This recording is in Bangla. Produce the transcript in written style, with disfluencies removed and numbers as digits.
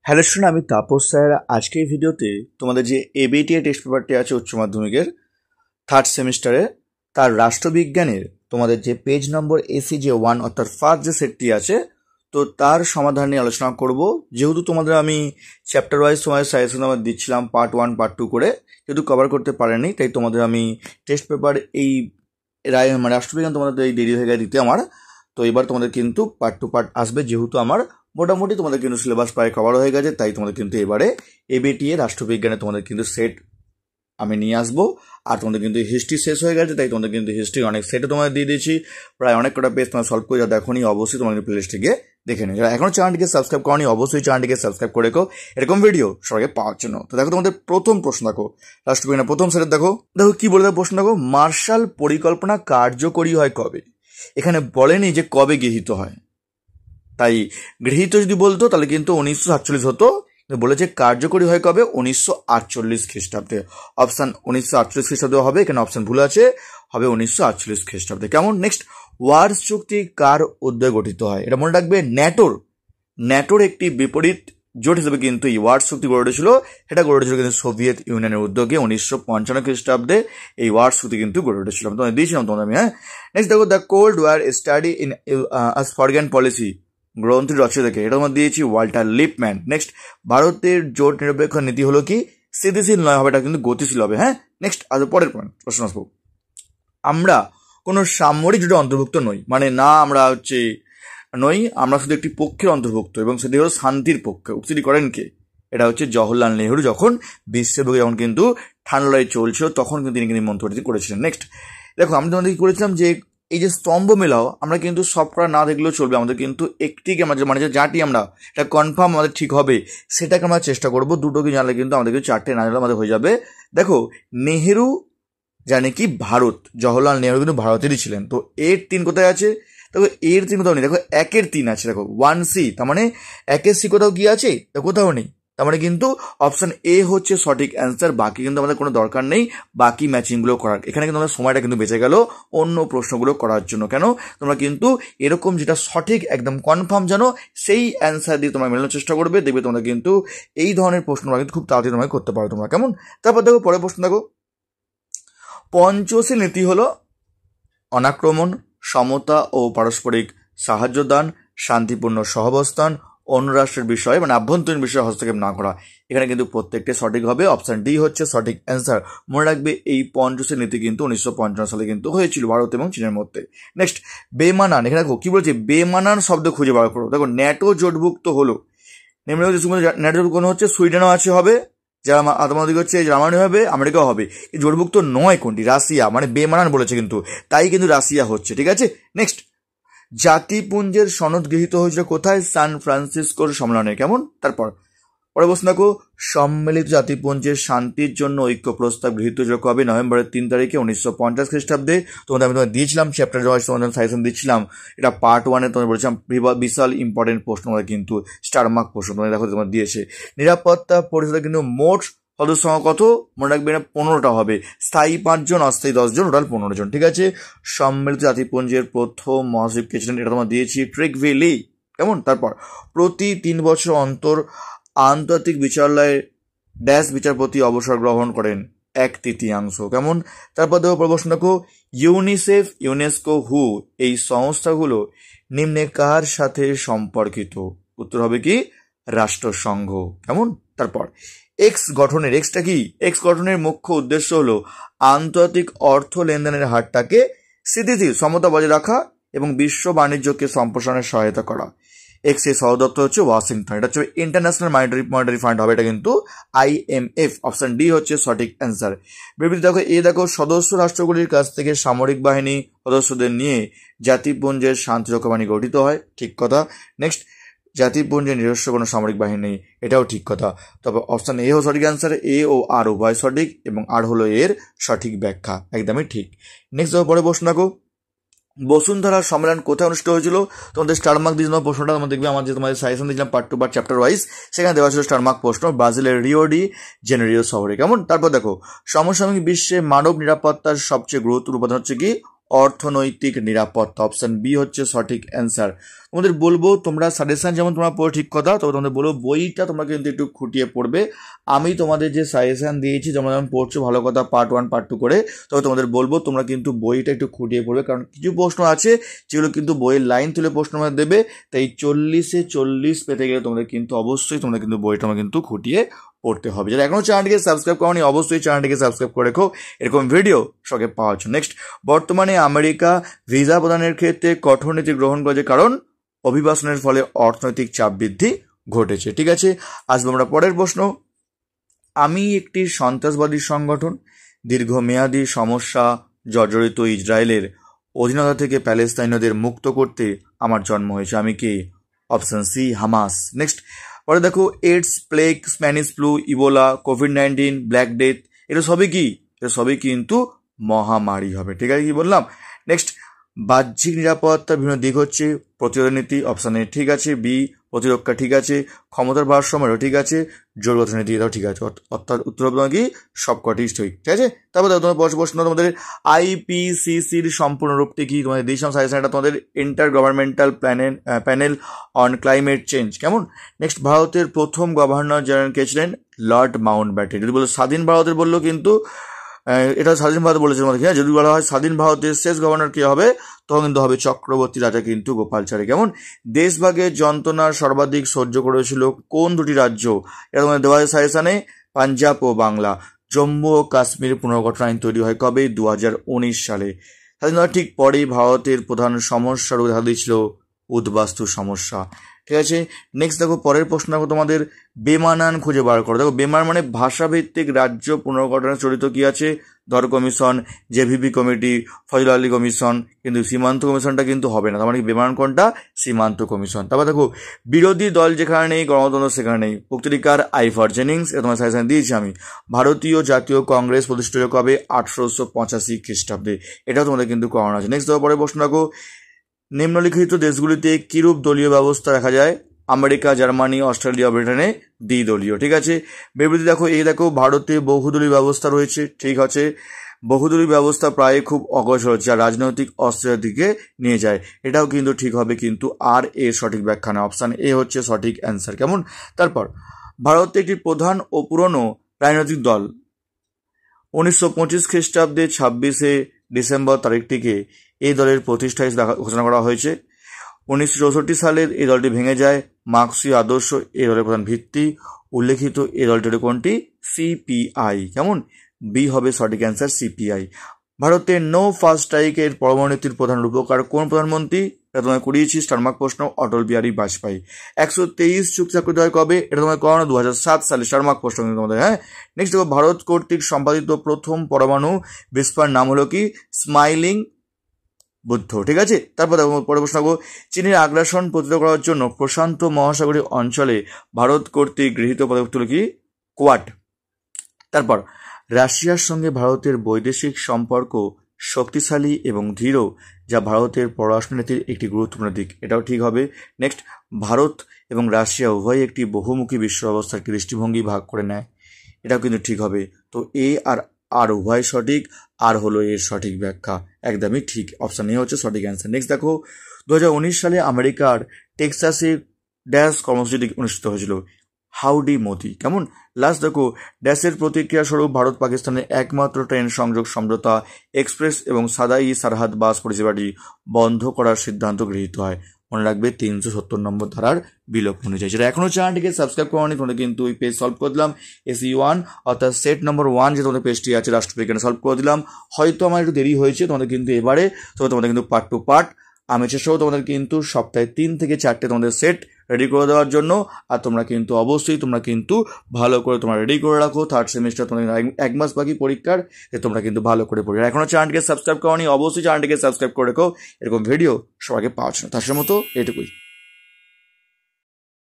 হ্যালো শুনুন, আমি তাপস স্যার। আজকে এই ভিডিওতে তোমাদের যে এবিটিএ টেস্ট পেপারটি আছে উচ্চ মাধ্যমিকের থার্ড সেমিস্টারে, তার রাষ্ট্রবিজ্ঞানের তোমাদের যে পেজ নম্বর ACJ1 অর্থাৎ ফার্স্ট যে সেটটি আছে, তো তার সমাধান নিয়ে আলোচনা করব। যেহেতু তোমাদের আমি চ্যাপ্টার ওয়াইজ তোমাদের সাজেশন আমার দিচ্ছিলাম পার্ট 1 পার্ট 2 করে, যেহেতু কভার করতে পারেনি, তাই তোমাদের আমি টেস্ট পেপার এই রাষ্ট্রবিজ্ঞান তোমাদের এই দেরি হয়ে গেছে দিতে আমার। তো এবার তোমাদের কিন্তু পার্ট 2 পার্ট আসবে, যেহেতু আমার মোটামুটি তোমাদের কিন্তু সিলেবাস প্রায় কভার হয়ে গেছে, তাই তোমাদের কিন্তু এবারে এবিটিএ রাষ্ট্রবিজ্ঞানে তোমাদের কিন্তু সেট আমি নিয়ে আসবো। আর তোমাদের কিন্তু হিস্ট্রি শেষ হয়ে গেছে, তাই তোমাদের কিন্তু হিস্ট্রি অনেক সেটে তোমাদের দিয়ে দিয়েছি, প্রায় অনেক কটা পেজ তোমার সলভ করে যা দেখো নি, অবশ্যই তোমাদের প্লেলিস্টে গিয়ে দেখে নিও। যারা এখনো চ্যানেলটিকে সাবস্ক্রাইব করনি, অবশ্যই চ্যানেলটিকে সাবস্ক্রাইব করে রেখো এরকম ভিডিও সবাইকে পাওয়ার জন্য। তো দেখো তোমাদের প্রথম প্রশ্ন, দেখো রাষ্ট্রবিজ্ঞানের প্রথম সেটের দেখো কি বলে দেখো প্রশ্ন, দেখো মার্শাল পরিকল্পনা কার্যকরী হয় কবে। এখানে বলেনি যে কবে গৃহীত হয়, তাই গৃহীত যদি বলতো তাহলে কিন্তু 1947 হতো, বলেছে কার্যকরী হয় কবে, 1948 খ্রিস্টাব্দে। অপশান 1948 খ্রিস্টাব্দে হবে, এখানে অপশান ভুল আছে, হবে 1948 খ্রিস্টাব্দে। কেমন? নেক্সট, ওয়ার্স চুক্তি কার উদ্যোগে গঠিত হয়? এটা মনে রাখবে, ন্যাটোর একটি বিপরীত জোট হিসেবে কিন্তু এই ওয়ার্স চুক্তি গড়ে উঠেছিল। সেটা গড়ে উঠেছিল কিন্তু সোভিয়েত ইউনিয়নের উদ্যোগে 1955 খ্রিস্টাব্দে এই ওয়ার্স চুক্তি কিন্তু গড়ে উঠেছিল। তোমাদের দিয়েছিলাম তোমাদের আমি। নেক্সট দেখো, the cold war study in foreign policy গ্রন্থের রচয়িতাকে, এটা আমরা দিয়েছি ওয়াল্টার লিপম্যান। নেক্সট, ভারতের জোট নিরপেক্ষ নীতি হলো কি? স্থিতিশীল নয় হবে, এটা কিন্তু গতিশীল হবে। নেক্সট, আজ পরের প্রশ্ন আসবো, আমরা কোনো সামরিক জোটে অন্তর্ভুক্ত নই, মানে না আমরা নই, আমরা শুধু একটি পক্ষের অন্তর্ভুক্ত, এবং সেটি হলো শান্তির পক্ষে। উক্তিটি করেন কে? এটা হচ্ছে জওহরলাল নেহরু, যখন বিশ্বব্যাপী যখন কিন্তু ঠান্ডা লড়াই চলছিল তখন কিন্তু তিনি কিন্তু মন্তব্যটি করেছিলেন। নেক্সট দেখো, আমি তোমাদের কি করেছিলাম যে এই যে স্তম্ভ মেলাও আমরা কিন্তু সবটা না দেখলেও চলবে, আমাদের কিন্তু একটিকে আমরা মানে যাটি আমরা এটা কনফার্ম আমাদের ঠিক হবে সেটাকে আমরা চেষ্টা করবো। দুটোকে জানলে কিন্তু আমাদের কিন্তু চারটে না জানলে আমাদের হয়ে যাবে। দেখো, নেহেরু জানে কি ভারত, জওহরলাল নেহরু কিন্তু ভারতেরই ছিলেন। তো এর 3 কোথায় আছে? দেখো এর 3 কোথাও নেই, দেখো 1-এর 3 আছে, দেখো 1C, তার মানে 1-এর C কোথাও কি আছে? কোথাও নেই, তার মানে কিন্তু অপশন এ হচ্ছে সঠিক অ্যান্সার। বাকি কিন্তু আমাদের কোনো দরকার নেই বাকি ম্যাচিংগুলো করার, এখানে কিন্তু আমাদের সময়টা কিন্তু বেঁচে গেল অন্য প্রশ্নগুলো করার জন্য। কেন? তোমরা কিন্তু এরকম যেটা সঠিক একদম কনফার্ম জানো সেই অ্যান্সার দিয়ে তোমরা মেলানোর চেষ্টা করবে, দেখবে তোমরা কিন্তু এই ধরনের প্রশ্নগুলো কিন্তু খুব তাড়াতাড়ি তোমরা করতে পারো তোমরা। কেমন? তারপর দেখো পরের প্রশ্ন, দেখো পঞ্চশীল নীতি হলো অনাক্রমণ, সমতা ও পারস্পরিক সাহায্য দান, শান্তিপূর্ণ সহাবস্থান, অন্য রাষ্ট্রের বিষয়ে মানে আভ্যন্তরীণ বিষয়ে হস্তক্ষেপ না করা। এখানে কিন্তু প্রত্যেকটা সঠিক হবে, অপশন ডি হচ্ছে সঠিক অ্যান্সার। মনে রাখবে এই পঞ্চশীল নীতি কিন্তু 1955 সালে কিন্তু হয়েছিল ভারত এবং চীনের মধ্যে। নেক্সট, বেমানান, এখানে দেখো কি বলছে, বেমানান শব্দ খুঁজে বার করো। দেখো ন্যাটো জোটভুক্ত হলো, ন্যাটো কোনো হচ্ছে সুইডেনও আছে হবে, যারা তোমাদের হচ্ছে জার্মানি হবে, আমেরিকাও হবে। জোটভুক্ত নয় কোনটি? রাশিয়া, মানে বেমানান বলেছে কিন্তু, তাই কিন্তু রাশিয়া হচ্ছে। ঠিক আছে। নেক্সট, জাতিপুঞ্জের সনদ গৃহীত হয়েছিল কোথায়? সান ফ্রান্সিসকোর সম্মেলনে। কেমন? তারপর পরে প্রশ্ন দেখো, সম্মিলিত জাতিপুঞ্জের শান্তির জন্য ঐক্য প্রস্তাব গৃহীত হয়েছিল কবে? নভেম্বরের 3 তারিখে 1950 খ্রিস্টাব্দে। তোমাদের আমি তোমাদের দিয়েছিলাম চ্যাপ্টার ওয়াইজ তোমাদের সাজেশন দিচ্ছিলাম, এটা পার্ট 1-এ তোমাদের বলেছিলাম বিশাল ইম্পর্টেন্ট প্রশ্ন, তোমাদের কিন্তু স্টার মার্ক প্রশ্ন তোমাদের দেখো তোমার দিয়েছে। নিরাপত্তা পরিষদে কিন্তু মোট সদস্য সংখ্যা কত? মনে রাখবে না, 15টা হবে, স্থায়ী 5 জন, অস্থায়ী 10 জন, টোটাল 15 জন। ঠিক আছে। সম্মিলিত জাতিপুঞ্জের প্রথম মহাসচিব কে ছিলেন? এটা তোমার দিয়েছি, ট্রিগভিলি। কেমন? তারপর প্রতি 3 বছর অন্তর আন্তর্জাতিক বিচারালয়ে ড্যাশ বিচারপতি অবসর গ্রহণ করেন 1/3। কেমন? তারপর দেখো প্রশ্ন, দেখো ইউনিসেফ, ইউনেস্কো, হু এই সংস্থাগুলো নিম্নে কার সাথে সম্পর্কিত? উত্তর হবে কি? রাষ্ট্রসংঘ। কেমন? তারপর এক্সটা কি? এক্স গঠনের মুখ্য উদ্দেশ্য হলো আন্তর্জাতিক অর্থ লেনদেনের হারটাকে স্থিতিশীল সমতা বজায় রাখা এবং বিশ্ব বাণিজ্যকে সম্প্রসারণে সহায়তা করা। এক্স এর সদর দপ্তর হচ্ছে ওয়াশিংটন, এটা হচ্ছে ইন্টারন্যাশনাল মনিটারি ফান্ড হবে, এটা কিন্তু IMF। অপশন ডি হচ্ছে সঠিক অ্যান্সার। বিবৃতি দেখো, দেখো সদস্য রাষ্ট্রগুলির কাছ থেকে সামরিক বাহিনী সদস্যদের নিয়ে জাতিপুঞ্জের শান্তিরক্ষা বাহিনী গঠিত হয়, ঠিক কথা। নেক্সট, জাতিপুঞ্জের নিজস্ব কোনো সামরিক বাহিনী নেই, এটাও ঠিক কথা। তবে অপশন এ হলো সঠিক অ্যান্সার, এ ও আর উভয় সঠিক, এবং আর হলো এর সঠিক ব্যাখ্যা, একদমই ঠিক। নেক্সট দেখো পরে প্রশ্ন, দেখো বসুন্ধরা সম্মেলন কোথায় অনুষ্ঠিত হয়েছিল? তোমাদের স্টার মার্ক দিয়ে দেওয়া প্রশ্নটা তোমরা দেখবে, আমার যে তোমাদের সাজেশন দিয়েছিলাম পার্ট 2 পার্ট চ্যাপ্টার ওয়াইজ, সেখানে দেওয়া ছিল স্টার মার্ক প্রশ্ন, ব্রাজিলের রিও ডি জেনেরিও শহরে। কেমন? তারপর দেখো সমসাময়িক বিশ্বে মানব নিরাপত্তার সবচেয়ে গুরুত্বপূর্ণ উপাদান হচ্ছে কি? অর্থনৈতিক নিরাপত্তা। অপশন বি হচ্ছে সঠিক অ্যান্সার। তোমাদের বলবো তোমরা সাজেশন যেমন তোমরা পড়ো ঠিক কথা, তবে তোমাদের বলবো বইটা তোমরা কিন্তু একটু খুঁটিয়ে পড়বে। আমি তোমাদের যে সাজেশন দিয়েছি যেমন পড়ছো ভালো কথা পার্ট 1 পার্ট 2 করে, তবে তোমাদের বলবো তোমরা কিন্তু বইটা একটু খুঁটিয়ে পড়বে, কারণ কিছু প্রশ্ন আছে যেগুলো কিন্তু বইয়ের লাইন তুলে প্রশ্ন আমাদের দেবে। তাই 40-এ 40 পেতে গেলে তোমাদের কিন্তু অবশ্যই তোমরা কিন্তু বইটা কিন্তু খুঁটিয়ে পড়তে হবে। যারা এখনো চ্যানেলটিকে সাবস্ক্রাইব করোনি অবশ্যই চ্যানেলটিকে সাবস্ক্রাইব করে রেখো এরকম ভিডিও সঙ্গে পাওয়ার জন্য। নেক্সট, বর্তমানে আমেরিকা ভিসা প্রদানের ক্ষেত্রে কঠোর নীতি গ্রহণ করেছে কারণ অভিবাসনের ফলে অর্থনৈতিক চাপ বৃদ্ধি ঘটেছে। ঠিক আছে, আসবো আমরা পরের প্রশ্ন। আমি একটি সন্ত্রাসবাদী সংগঠন, দীর্ঘমেয়াদী সমস্যা জর্জরিত ইসরায়েলের অধীনতা থেকে প্যালেস্তাইনদের মুক্ত করতে আমার জন্ম হয়েছে। আমি কি? Option C Hamas. নেক্সট, পরে দেখো AIDS, plague, Spanish flu, Ebola, COVID-19, black death, এটা সবই কি? এটা সবই কিন্তু মহামারী হবে। ঠিক আছে, কি বললাম? নেক্সট, বাহ্যিক নিরাপত্তার বিভিন্ন দিক হচ্ছে প্রতিরোধ নীতি। অপশন এ ঠিক আছে। বি প্রতিরক্ষা ঠিক আছে। ক্ষমতার ভারসাম্য ঠিক আছে। জৈব অর্থনীতি এটাও ঠিক আছে। অর্থাৎ উত্তর হবে কি সবকটি ঠিক আছে। তারপর তোমাদের প্রশ্ন তোমাদের আইপিসিসির সম্পূর্ণ রূপটি কি? তোমাদের দিয়েছিলাম সাজেশন, এটা তোমাদের inter governmental panel on climate change. কেমন? নেক্সট, ভারতের প্রথম গভর্নর জেনারেল কে ছিলেন? Lord Mountbatten. যদি বলো স্বাধীন ভারতের বললো কিন্তু এটা স্বাধীন ভারত বলেছে আমাদের, হ্যাঁ। যদি বলা হয় স্বাধীন ভারতের শেষ গভর্নর কে হবে, তখন কিন্তু হবে চক্রবর্তী রাজা কিন্তু গোপালচারী। কেমন? দেশভাগের যন্ত্রণার সর্বাধিক সহ্য করেছিল কোন দুটি রাজ্য? এটা তোমাদের দেওয়া হয় সাজেশনে, পাঞ্জাব ও বাংলা। জম্মু ও কাশ্মীর পুনর্গঠন আইন তৈরি হয় কবে? 2019 সালে। স্বাধীনতার ঠিক পরেই ভারতের প্রধান সমস্যার দেখা দিয়েছিল উদ্বাস্তু সমস্যা। ঠিক আছে, নেক্সট দেখো পরের প্রশ্ন দেখো তোমাদের বেমানান খুঁজে বার করো। দেখো বেমান মানে ভাষাভিত্তিক রাজ্য পুনর্গঠনের চরিত্র কি আছে? ধর commission, JVP committee, Fazal Ali commission, কিন্তু সীমান্ত কমিশনটা কিন্তু হবে না। তার মানে বেমানান কোনটা? সীমান্ত কমিশন। তারপর দেখো বিরোধী দল যেখানে নেই গণতন্ত্র সেখানে নেই। উক্তিকার আইভার জেনিংস, এটা তোমার সাজেশন দিয়েছি আমি। ভারতীয় জাতীয় কংগ্রেস প্রতিষ্ঠিত কবে? 1885 খ্রিস্টাব্দে। এটাও তোমাদের কিন্তু করানো আছে। নেক্সট দেখো পরের প্রশ্ন দেখো নিম্নলিখিত দেশগুলিতে কিরূপ দলীয় ব্যবস্থা দেখা যায়? আমেরিকা, জার্মানি, অস্ট্রেলিয়া, ব্রিটেনে দ্বিদলীয়। ঠিক আছে, বিবৃতি দেখো এই দেখো ভারতে বহুদলীয় ব্যবস্থা রয়েছে। ঠিক আছে, বহুদলীয় ব্যবস্থা প্রায় খুব অগ্রসর হচ্ছে আর রাজনৈতিক অস্থিরতার দিকে নিয়ে যায়। এটাও কিন্তু ঠিক হবে, কিন্তু আর এর সঠিক ব্যাখ্যা না। অপশান এ হচ্ছে সঠিক অ্যান্সার। কেমন? তারপর ভারতে একটি প্রধান ও পুরনো রাজনৈতিক দল 1925 খ্রিস্টাব্দে 26শে ডিসেম্বর তারিখটিকে এই দলের প্রতিষ্ঠা হিসেবে ঘোষণা করা হয়েছে। 1964 সালের এই দলটি ভেঙে যায়। মার্ক্সীয় আদর্শ এই দলের প্রধান ভিত্তি। উল্লেখিত এই দলটির কোনটি? সিপিআই। কেমন? বি হবে সঠিক অ্যান্সার, সিপিআই। ভারতের নো ফার্স্ট স্ট্রাইকের পরমাণুনীতির প্রধান রূপকার কোন প্রধানমন্ত্রী? এটা তোমায় করিয়েছি স্টারমার্ক প্রশ্ন, অটল বিহারী বাজপেয়ী। 123 চুক্তি স্বাক্ষরিত হয় কবে? এটা তোমায় করানো 2007 সালে, স্টারমার্ক প্রশ্ন কিন্তু তোমাদের, হ্যাঁ। নেক্সট দেখো ভারত কর্তৃক সম্পাদিত প্রথম পরমাণু বিস্ফোরণ নাম হলো কি? স্মাইলিং বুদ্ধ। ঠিক আছে, তারপর দেখো পরে প্রশ্ন করবো চীনের আগ্রাসন প্রতিরোধ করার জন্য প্রশান্ত মহাসাগরীয় অঞ্চলে ভারত কর্তৃক গৃহীত পদক্ষেপ হলো কি? কোয়াড। তারপর রাশিয়ার সঙ্গে ভারতের বৈদেশিক সম্পর্ক শক্তিশালী এবং দৃঢ়, যা ভারতের পররাষ্ট্রনীতির একটি গুরুত্বপূর্ণ দিক। এটাও ঠিক হবে। নেক্সট, ভারত এবং রাশিয়া উভয় একটি বহুমুখী বিশ্ব ব্যবস্থার দৃষ্টিভঙ্গি ভাগ করে নেয়। এটাও কিন্তু ঠিক হবে। তো এ আর উভয় সঠিক, আর হলো এর সঠিক ব্যাখ্যা, একদমই ঠিক। অপশান এ হচ্ছে সঠিক অ্যান্সার। নেক্সট দেখো 2019 সালে আমেরিকার টেক্সাসে ড্যাশ কর্মসূচিটি অনুষ্ঠিত হয়েছিল, হাউডি মোদি। কেমন? লাস্ট দেখো ড্যাশের প্রতিক্রিয়া স্বরূপ ভারত পাকিস্তানের একমাত্র ট্রেন সংযোগ সমঝোতা এক্সপ্রেস এবং সাদাই সারহাদ বাস পরিষেবাটি বন্ধ করার সিদ্ধান্ত গৃহীত হয়। মনে রাখবে 370 নম্বর ধারার বিলোপ অনুযায়ী। যেটা এখনো চ্যানেলটিকে সাবস্ক্রাইব করেনি তোমরা কিন্তু ওই পেজ সলভ করে দিলাম। SE1 অর্থাৎ সেট নম্বর 1 যে তোমাদের পেজটি আছে রাষ্ট্রবিজ্ঞানে সলভ করে দিলাম। হয়তো আমার একটু দেরি হয়েছে তোমাদের কিন্তু এবারে, তো তোমাদের কিন্তু পার্ট টু পার্ট আমি চেষ্টা করবো তোমাদের কিন্তু সপ্তাহে 3 থেকে 4টে তোমাদের সেট রেডি করে দেওয়ার জন্য। আর তোমরা কিন্তু অবশ্যই তোমরা কিন্তু ভালো করে তোমরা রেডি করে রাখো। থার্ড সেমিস্টার তোমাদের 1 মাস বাকি পরীক্ষার, তোমরা কিন্তু ভালো করে পড়ি। এখনো চ্যানেলটিকে সাবস্ক্রাইব করোনি অবশ্যই চ্যানেলটিকে সাবস্ক্রাইব করে রেখো এরকম ভিডিও সবাইকে পাওয়ার জন্য। তার মতো এটুকুই।